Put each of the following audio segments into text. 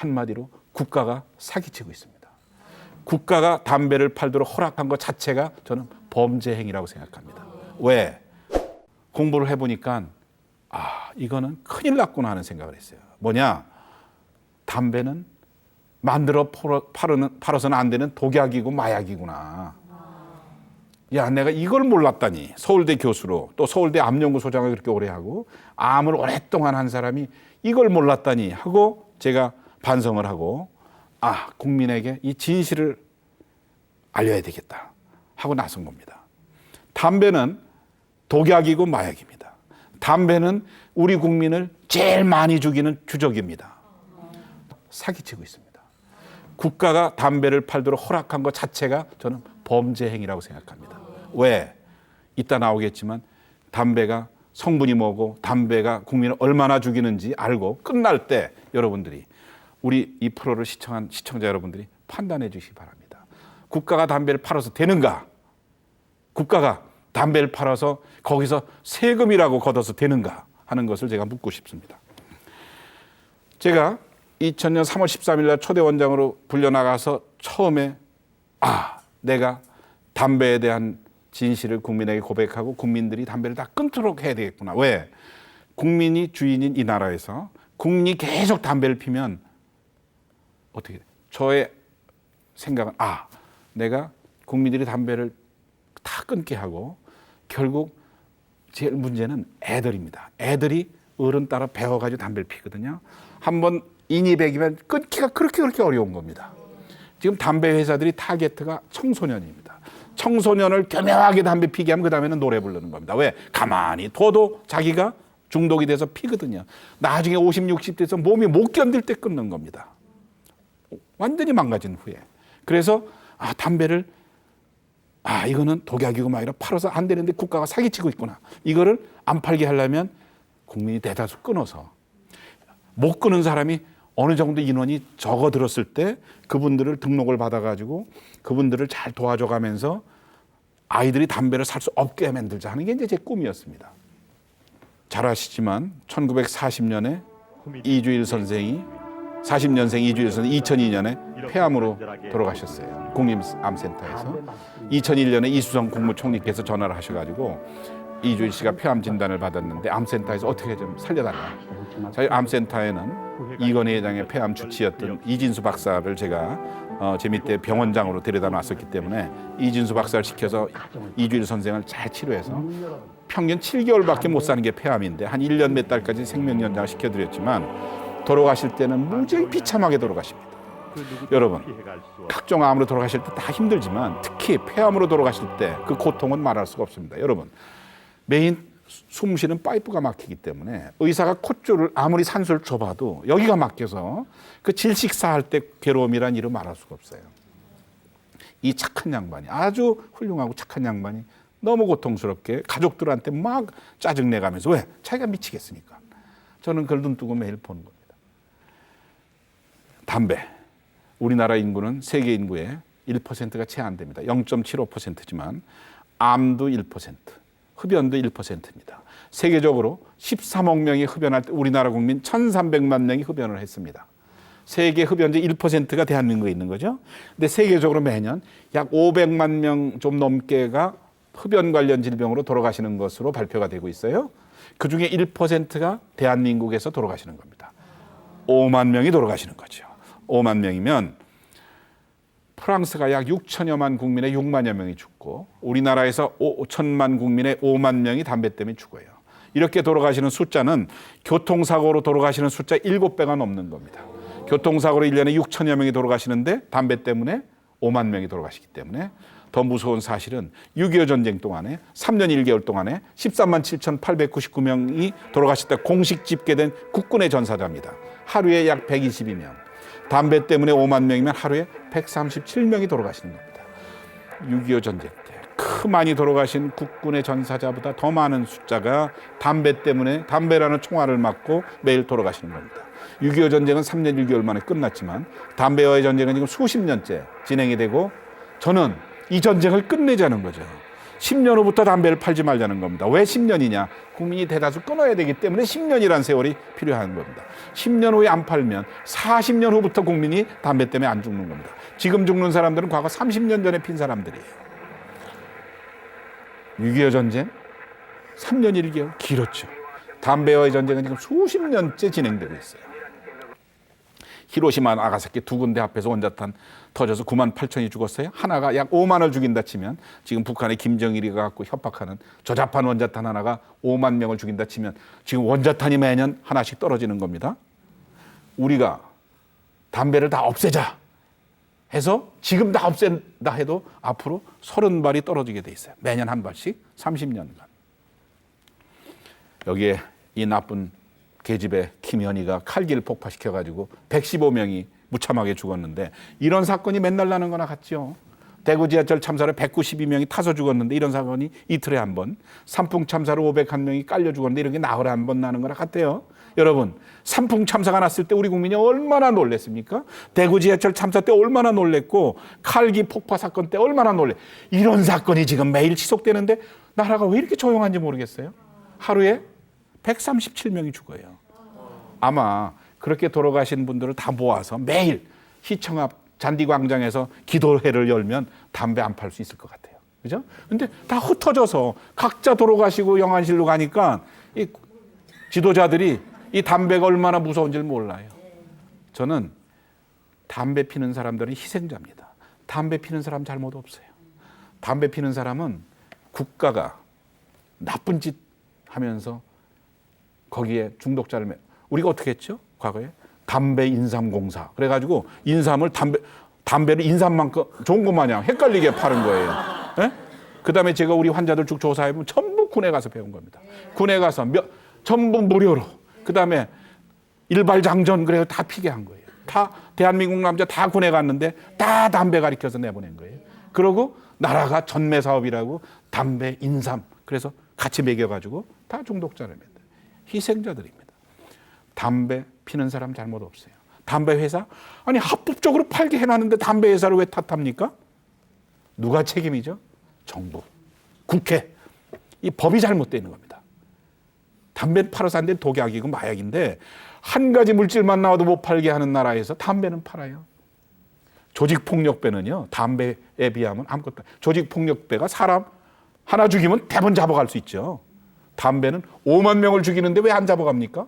한마디로 국가가 사기치고 있습니다. 국가가 담배를 팔도록 허락한 것 자체가 저는 범죄 행위라고 생각합니다. 왜? 공부를 해보니까 이거는 큰일 났구나 하는 생각을 했어요. 뭐냐? 담배는 만들어 팔아서는 안 되는 독약이고 마약이구나. 야, 내가 이걸 몰랐다니. 서울대 교수로 또 서울대 암연구소장을 그렇게 오래 하고 암을 오랫동안 한 사람이 이걸 몰랐다니 하고 제가 반성을 하고 국민에게 이 진실을 알려야 되겠다 하고 나선 겁니다. 담배는 독약이고 마약입니다. 담배는 우리 국민을 제일 많이 죽이는 주적입니다. 사기치고 있습니다. 국가가 담배를 팔도록 허락한 것 자체가 저는 범죄 행위라고 생각합니다. 왜? 이따 나오겠지만 담배가 성분이 뭐고 담배가 국민을 얼마나 죽이는지 알고 끝날 때 여러분들이 우리 이 프로를 시청한 시청자 여러분들이 판단해 주시기 바랍니다. 국가가 담배를 팔아서 되는가? 국가가 담배를 팔아서 거기서 세금이라고 걷어서 되는가 하는 것을 제가 묻고 싶습니다. 제가 2000년 3월 13일 날 초대 원장으로 불려나가서 처음에 내가 담배에 대한 진실을 국민에게 고백하고 국민들이 담배를 다 끊도록 해야 되겠구나. 왜? 국민이 주인인 이 나라에서 국민이 계속 담배를 피면 어떻게 돼? 저의 생각은 내가 국민들이 담배를 다 끊게 하고 결국 제일 문제는 애들입니다. 애들이 어른 따라 배워가지고 담배를 피거든요. 한번 인이백이면 끊기가 그렇게 어려운 겁니다. 지금 담배 회사들이 타겟가 청소년입니다. 청소년을 교묘하게 담배 피게 하면 그 다음에는 노래 부르는 겁니다. 왜? 가만히 둬도 자기가 중독이 돼서 피거든요. 나중에 50, 60 돼서 몸이 못 견딜 때 끊는 겁니다. 완전히 망가진 후에. 그래서 담배를 이거는 독약이고 막 이러 팔아서 안 되는데 국가가 사기치고 있구나. 이거를 안 팔게 하려면 국민이 대다수 끊어서 못 끊은 사람이 어느 정도 인원이 적어들었을 때 그분들을 등록을 받아가지고 그분들을 잘 도와줘가면서 아이들이 담배를 살 수 없게 만들자 하는 게 이제 제 꿈이었습니다. 잘 아시지만 1940년에 이주일 선생이 40년생 이주일 선생이 2002년에 폐암으로 돌아가셨어요. 국립암센터에서. 2001년에 이수성 국무총리께서 전화를 하셔가지고 이주일 씨가 폐암 진단을 받았는데 암센터에서 어떻게 좀 살려달라. 저희 암센터에는 이건희 회장의 폐암 주치였던 이진수 박사를 제가 제 밑에 병원장으로 데려다 놨었기 때문에 이진수 박사를 시켜서 이주일 선생을 잘 치료해서 평균 7개월밖에 못 사는 게 폐암인데 한 1년 몇 달까지 생명연장을 시켜드렸지만 돌아가실 때는 무지하게 비참하게 돌아가십니다. 여러분, 각종 암으로 돌아가실 때 다 힘들지만 특히 폐암으로 돌아가실 때 그 고통은 말할 수가 없습니다. 여러분, 메인 숨 쉬는 파이프가 막히기 때문에 의사가 콧줄을 아무리 산소를 줘봐도 여기가 막혀서 그 질식사할 때 괴로움이란 일은 말할 수가 없어요. 이 착한 양반이, 아주 훌륭하고 착한 양반이 너무 고통스럽게 가족들한테 막 짜증내가면서 왜? 자기가 미치겠으니까. 저는 그걸 눈 뜨고 매일 보는 겁니다. 담배. 우리나라 인구는 세계 인구의 1%가 채 안 됩니다. 0.75%지만 암도 1%. 흡연도 1%입니다. 세계적으로 13억 명이 흡연할 때 우리나라 국민 1,300만 명이 흡연을 했습니다. 세계 흡연자 1%가 대한민국에 있는 거죠. 근데 세계적으로 매년 약 500만 명 좀 넘게가 흡연 관련 질병으로 돌아가시는 것으로 발표가 되고 있어요. 그중에 1%가 대한민국에서 돌아가시는 겁니다. 5만 명이 돌아가시는 거죠. 5만 명이면 프랑스가 약 6천여만 국민의 6만여 명이 죽고 우리나라에서 5천만 국민의 5만 명이 담배 때문에 죽어요. 이렇게 돌아가시는 숫자는 교통사고로 돌아가시는 숫자 7배가 넘는 겁니다. 교통사고로 1년에 6천여 명이 돌아가시는데 담배 때문에 5만 명이 돌아가시기 때문에 더 무서운 사실은 6.25 전쟁 동안에 3년 1개월 동안에 13만 7,899명이 돌아가셨다 공식 집계된 국군의 전사자입니다. 하루에 약 122명. 담배 때문에 5만 명이면 하루에 137명이 돌아가시는 겁니다. 6.25 전쟁 때 그 많이 돌아가신 국군의 전사자보다 더 많은 숫자가 담배 때문에 담배라는 총알을 맞고 매일 돌아가시는 겁니다. 6.25 전쟁은 3년 1개월 만에 끝났지만 담배와의 전쟁은 지금 수십 년째 진행이 되고 저는 이 전쟁을 끝내자는 거죠. 10년 후부터 담배를 팔지 말자는 겁니다. 왜 10년이냐? 국민이 대다수 끊어야 되기 때문에 10년이라는 세월이 필요한 겁니다. 10년 후에 안 팔면 40년 후부터 국민이 담배 때문에 안 죽는 겁니다. 지금 죽는 사람들은 과거 30년 전에 핀 사람들이에요. 6.25 전쟁 3년 1개월 길었죠. 담배와의 전쟁은 지금 수십 년째 진행되고 있어요. 히로시마, 나가사키 두 군데 앞에서 원자탄 터져서 9만 8천이 죽었어요. 하나가 약 5만을 죽인다 치면 지금 북한의 김정일이 갖고 협박하는 저자판 원자탄 하나가 5만 명을 죽인다 치면 지금 원자탄이 매년 하나씩 떨어지는 겁니다. 우리가 담배를 다 없애자 해서 지금 다 없앤다 해도 앞으로 30발이 떨어지게 돼 있어요. 매년 한 발씩 30년간. 여기에 이 나쁜 계집애 김현희가 칼기를 폭파시켜가지고 115명이 무참하게 죽었는데 이런 사건이 맨날 나는 거나 같죠. 대구 지하철 참사로 192명이 타서 죽었는데 이런 사건이 이틀에 한 번, 산풍 참사로 501명이 깔려 죽었는데 이런 게 나흘에 한 번 나는 거나 같아요. 여러분, 산풍 참사가 났을 때 우리 국민이 얼마나 놀랬습니까? 대구 지하철 참사 때 얼마나 놀랬고 칼기 폭파 사건 때 얼마나 놀래. 이런 사건이 지금 매일 지속되는데 나라가 왜 이렇게 조용한지 모르겠어요. 하루에 137명이 죽어요. 아마 그렇게 돌아가신 분들을 다 모아서 매일 시청 앞 잔디광장에서 기도회를 열면 담배 안 팔 수 있을 것 같아요. 그죠? 근데 다 흩어져서 각자 돌아가시고 영안실로 가니까 이 지도자들이 이 담배가 얼마나 무서운지를 몰라요. 저는 담배 피는 사람들은 희생자입니다. 담배 피는 사람 잘못 없어요. 담배 피는 사람은 국가가 나쁜 짓 하면서 거기에 중독자를 우리가 어떻게 했죠? 과거에 담배 인삼공사 그래가지고 인삼을 담배를 인삼만큼 좋은 것 마냥 헷갈리게 파는 거예요. 네? 그다음에 제가 우리 환자들 쭉 조사해보면 전부 군에 가서 배운 겁니다. 군에 가서 전부 무료로 그다음에 일발장전 그래서 다 피게 한 거예요. 다 대한민국 남자 다 군에 갔는데 다 담배 가리켜서 내보낸 거예요. 그러고 나라가 전매 사업이라고 담배 인삼 그래서 같이 먹여가지고 다 중독자를 맺어요. 희생자들입니다. 담배 피는 사람 잘못 없어요. 담배 회사? 아니 합법적으로 팔게 해놨는데 담배 회사를 왜 탓합니까? 누가 책임이죠? 정부, 국회. 이 법이 잘못되어 있는 겁니다. 담배를 팔아서 안 된 독약이고 마약인데 한 가지 물질만 나와도 못 팔게 하는 나라에서 담배는 팔아요. 조직폭력배는요. 담배에 비하면 아무것도 조직폭력배가 사람 하나 죽이면 대번 잡아갈 수 있죠. 담배는 5만 명을 죽이는데 왜 안 잡아갑니까?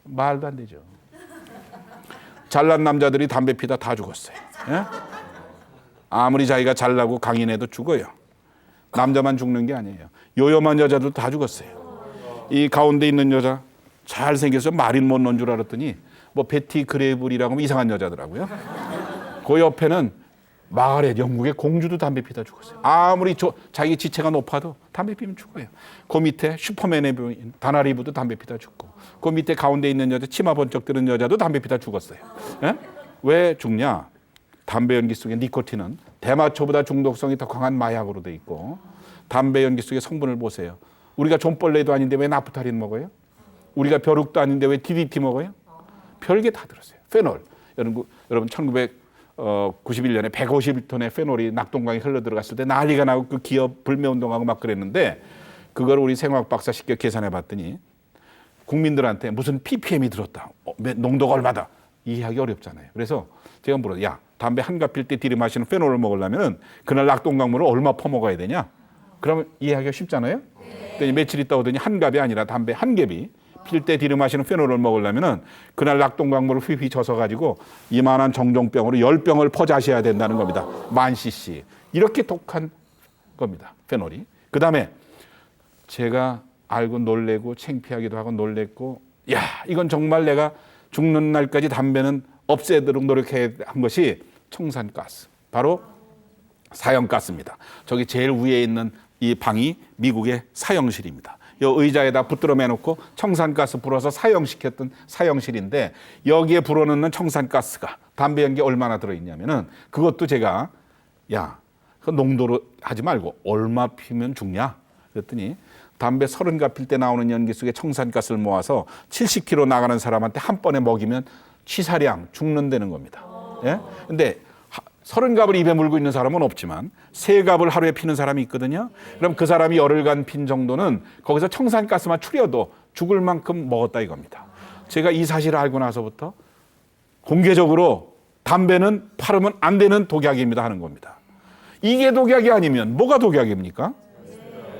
말도 안 되죠. 잘난 남자들이 담배 피다 다 죽었어요. 예? 아무리 자기가 잘나고 강인해도 죽어요. 남자만 죽는 게 아니에요. 요염한 여자도 다 죽었어요. 이 가운데 있는 여자 잘생겨서 마린 먼로인 줄 알았더니 뭐 베티 그레이블이라고 하면 이상한 여자더라고요. 그 옆에는 마가렛 영국의 공주도 담배 피다 죽었어요. 아무리 자기 지체가 높아도 담배 피면 죽어요. 그 밑에 슈퍼맨의 부인 다나리브도 담배 피다 죽고 그 밑에 가운데 있는 여자 치마 번쩍 드는 여자도 담배 피다 죽었어요. 예? 왜 죽냐? 담배 연기 속에 니코틴은 대마초보다 중독성이 더 강한 마약으로 돼 있고 담배 연기 속의 성분을 보세요. 우리가 존벌레도 아닌데 왜 나프탈린 먹어요? 우리가 벼룩도 아닌데 왜 DDT 먹어요? 별게 다 들었어요. 페놀. 여러분 1991년에 150톤의 페놀이 낙동강에 흘러 들어갔을 때 난리가 나고 그 기업 불매운동하고 막 그랬는데 그걸 우리 생화학 박사 쉽게 계산해 봤더니 국민들한테 무슨 ppm이 들었다. 농도가 얼마다. 이해하기 어렵잖아요. 그래서 제가 물어요. 야, 담배 한갑 필 때 들이마시는 페놀을 먹으려면 그날 낙동강물을 얼마 퍼먹어야 되냐? 그러면 이해하기가 쉽잖아요. 근데 며칠 있다 오더니 한 갑이 아니라 담배 한 갭이 필 때 들이마시는 페놀을 먹으려면은 그날 낙동강물을 휘휘 젖어가지고 이만한 정종병으로 10병을 퍼자셔야 된다는 겁니다. 10,000cc. 이렇게 독한 겁니다. 페놀이. 그 다음에 제가 알고 놀래고 창피하기도 하고 놀랬고 야 이건 정말 내가 죽는 날까지 담배는 없애도록 노력해야 한 것이 청산가스. 바로 사형가스입니다. 저기 제일 위에 있는 이 방이 미국의 사형실입니다. 요 의자에다 붙들어 매놓고 청산가스 불어서 사형시켰던 사형실인데 여기에 불어넣는 청산가스가 담배 연기 얼마나 들어있냐면은 그것도 제가 야, 그 농도로 하지 말고 얼마 피면 죽냐? 그랬더니 담배 30갑 필 때 나오는 연기 속에 청산가스를 모아서 70kg 나가는 사람한테 한 번에 먹이면 치사량 죽는다는 겁니다. 예? 근데 30갑을 입에 물고 있는 사람은 없지만 3갑을 하루에 피는 사람이 있거든요. 그럼 그 사람이 열흘간 핀 정도는 거기서 청산가스만 추려도 죽을 만큼 먹었다 이겁니다. 제가 이 사실을 알고 나서부터 공개적으로 담배는 팔으면 안 되는 독약입니다 하는 겁니다. 이게 독약이 아니면 뭐가 독약입니까?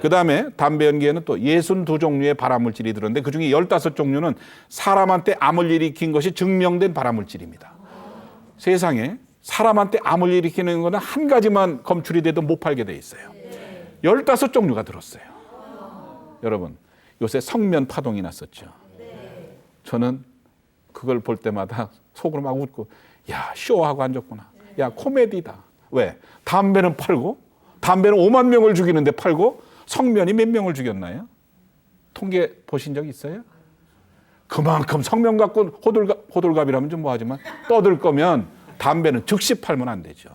그 다음에 담배 연기에는 또 62종류의 발암물질이 들었는데 그중에 15종류는 사람한테 암을 일으킨 것이 증명된 발암물질입니다. 세상에 사람한테 암을 일으키는 거는 한 가지만 검출이 돼도 못 팔게 돼 있어요. 15종류가 들었어요. 여러분, 요새 성면 파동이 났었죠. 저는 그걸 볼 때마다 속으로 막 웃고, 야, 쇼하고 앉았구나. 야, 코미디다. 왜? 담배는 팔고, 담배는 5만 명을 죽이는데 팔고, 성면이 몇 명을 죽였나요? 통계 보신 적 있어요? 그만큼 성면 갖고 호들갑이라면 좀 뭐하지만 떠들 거면 담배는 즉시 팔면 안 되죠.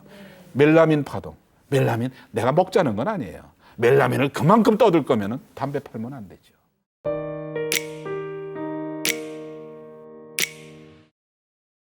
멜라민 파동. 멜라민 내가 먹자는 건 아니에요. 멜라민을 그만큼 떠들 거면 담배 팔면 안 되죠.